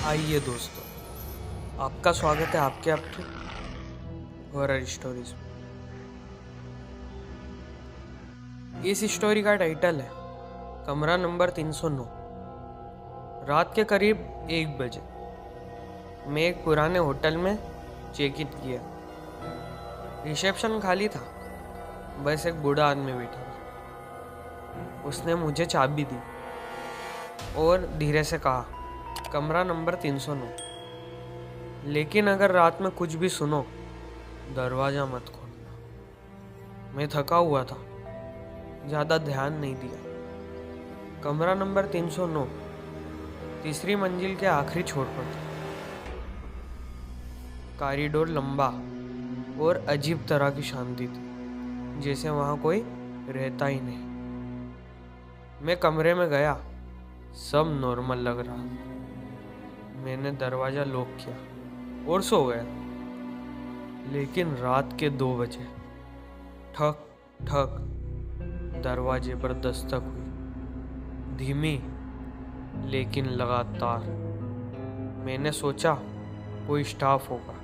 आइए दोस्तों, आपका स्वागत है आपके आपके हॉरर स्टोरीज में। इस स्टोरी का टाइटल है कमरा नंबर 309। रात के करीब 1 बजे मैं एक पुराने होटल में चेक इन किया। रिसेप्शन खाली था, बस एक बूढ़ा आदमी बैठा था। उसने मुझे चाबी दी और धीरे से कहा, कमरा नंबर 309, लेकिन अगर रात में कुछ भी सुनो दरवाज़ा मत खोलना। मैं थका हुआ था, ज़्यादा ध्यान नहीं दिया। कमरा नंबर 309 तीसरी मंजिल के आखिरी छोर पर था। कॉरिडोर लंबा और अजीब तरह की शांति थी, जैसे वहाँ कोई रहता ही नहीं। मैं कमरे में गया, सब नॉर्मल लग रहा था। मैंने दरवाज़ा लॉक किया और सो गया। लेकिन रात के 2 बजे ठक ठक दरवाजे पर दस्तक हुई, धीमी लेकिन लगातार। मैंने सोचा कोई स्टाफ होगा।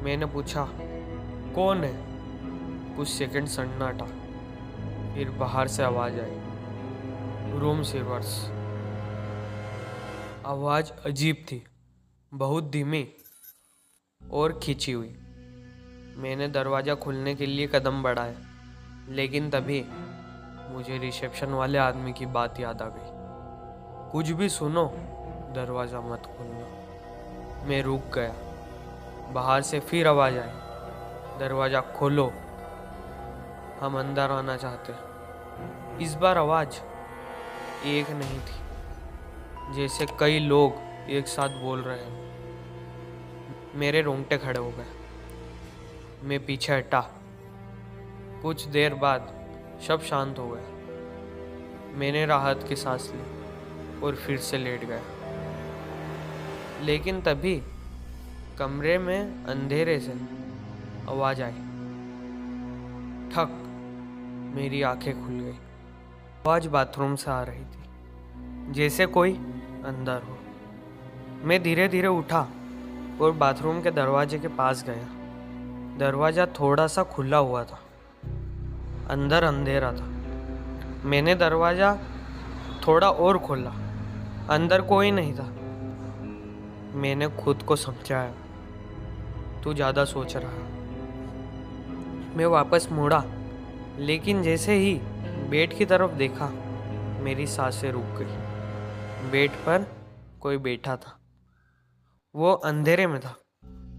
मैंने पूछा, कौन है? कुछ सेकंड सन्नाटा, फिर बाहर से आवाज़ आई, रूम सर्विस। आवाज़ अजीब थी, बहुत धीमी और खींची हुई। मैंने दरवाज़ा खोलने के लिए कदम बढ़ाया, लेकिन तभी मुझे रिसेप्शन वाले आदमी की बात याद आ गई, कुछ भी सुनो दरवाज़ा मत खोलना। मैं रुक गया। बाहर से फिर आवाज़ आई, दरवाज़ा खोलो, हम अंदर आना चाहते। इस बार आवाज़ एक नहीं थी, जैसे कई लोग एक साथ बोल रहे हैं। मेरे रोंगटे खड़े हो गए। मैं पीछे हटा। कुछ देर बाद सब शांत हो गया। मैंने राहत की सांस ली और फिर से लेट गया। लेकिन तभी कमरे में अंधेरे से आवाज़ आई, ठक। मेरी आंखें खुल गई। आवाज़ बाथरूम से आ रही थी, जैसे कोई अंदर हो। मैं धीरे धीरे उठा और बाथरूम के दरवाजे के पास गया। दरवाज़ा थोड़ा सा खुला हुआ था, अंदर अंधेरा था। मैंने दरवाज़ा थोड़ा और खोला, अंदर कोई नहीं था। मैंने खुद को समझाया, तू ज़्यादा सोच रहा है। मैं वापस मुड़ा, लेकिन जैसे ही बेड की तरफ देखा, मेरी सांसें रुक गई। बेड पर कोई बैठा था। वो अंधेरे में था,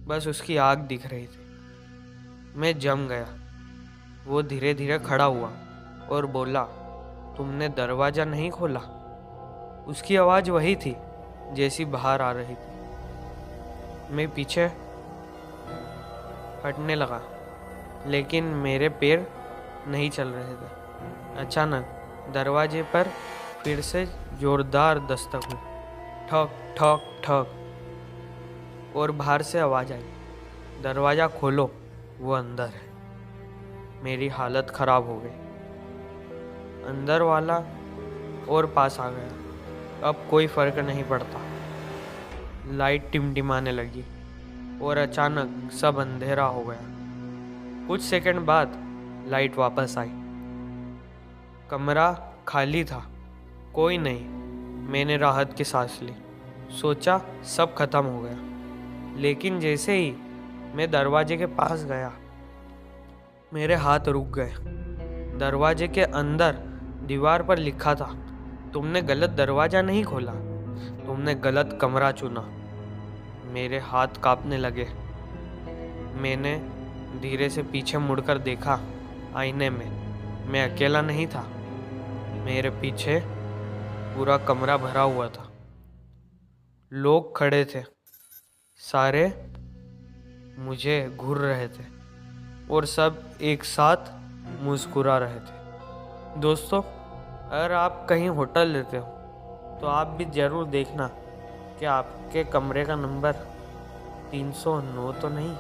बस उसकी आँख दिख रही थी। मैं जम गया। वो धीरे धीरे खड़ा हुआ और बोला, तुमने दरवाज़ा नहीं खोला? उसकी आवाज़ वही थी जैसी बाहर आ रही थी। मैं पीछे हटने लगा, लेकिन मेरे पैर नहीं चल रहे थे। अचानक दरवाजे पर फिर से जोरदार दस्तक हुई, ठक ठक ठक, और बाहर से आवाज़ आई, दरवाज़ा खोलो, वो अंदर है। मेरी हालत ख़राब हो गई। अंदर वाला और पास आ गया। अब कोई फ़र्क नहीं पड़ता। लाइट टिमटिमाने लगी और अचानक सब अंधेरा हो गया। कुछ सेकंड बाद लाइट वापस आई। कमरा खाली था, कोई नहीं। मैंने राहत की सांस ली, सोचा सब खत्म हो गया। लेकिन जैसे ही मैं दरवाजे के पास गया, मेरे हाथ रुक गए। दरवाजे के अंदर दीवार पर लिखा था, तुमने गलत दरवाज़ा नहीं खोला, तुमने गलत कमरा चुना। मेरे हाथ कांपने लगे। मैंने धीरे से पीछे मुड़कर देखा। आईने में मैं अकेला नहीं था। मेरे पीछे पूरा कमरा भरा हुआ था। लोग खड़े थे, सारे मुझे घूर रहे थे और सब एक साथ मुस्कुरा रहे थे। दोस्तों, अगर आप कहीं होटल लेते हो तो आप भी ज़रूर देखना कि आपके कमरे का नंबर 309 तो नहीं।